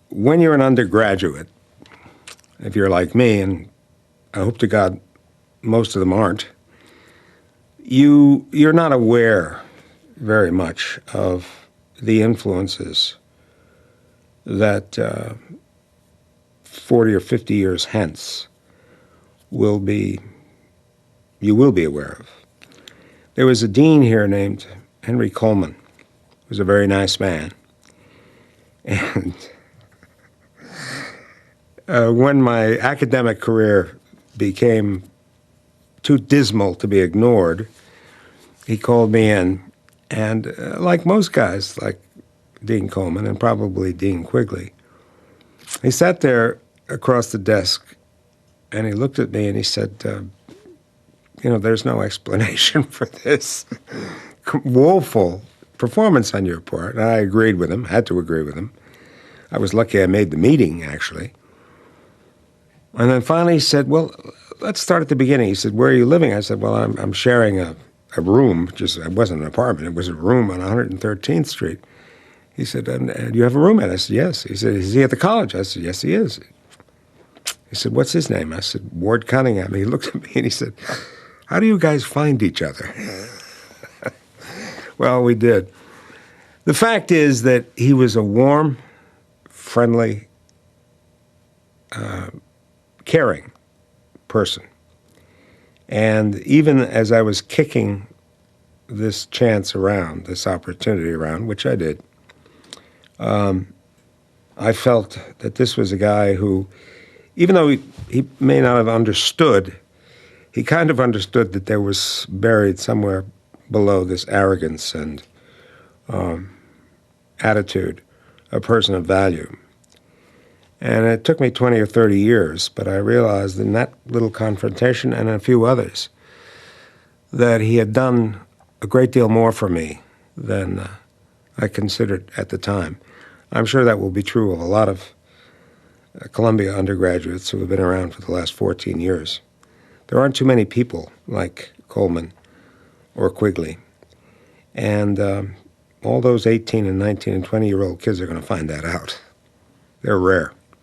when you're an undergraduate, if you're like me, and I hope to God most of them aren't, you're not aware very much of the influences that 40 or 50 years hence you will be aware of. There was a dean here named Henry Coleman, who was a very nice man. And when my academic career became too dismal to be ignored, he called me in, and like most guys, like Dean Coleman and probably Dean Quigley, he sat there across the desk, and he looked at me and he said, there's no explanation for this woeful performance on your part. And I agreed with him, had to agree with him. I was lucky I made the meeting, actually. And then finally he said, well, let's start at the beginning. He said, where are you living? I said, well, I'm sharing a room. It wasn't an apartment. It was a room on 113th Street. He said, and you have a roommate? I said, yes. He said, is he at the college? I said, yes, he is. He said, what's his name? I said, Ward Cunningham. He looked at me and he said, how do you guys find each other? Well, we did. The fact is that he was a warm, friendly, caring person. And even as I was kicking this chance around, this opportunity around, which I did, I felt that this was a guy who, even though he may not have understood, he kind of understood that there was buried somewhere below this arrogance and attitude a person of value. And it took me 20 or 30 years, but I realized in that little confrontation and a few others that he had done a great deal more for me than I considered at the time. I'm sure that will be true of a lot of Columbia undergraduates who have been around for the last 14 years. There aren't too many people like Coleman or Quigley. And all those 18 and 19 and 20-year-old kids are going to find that out. They're rare.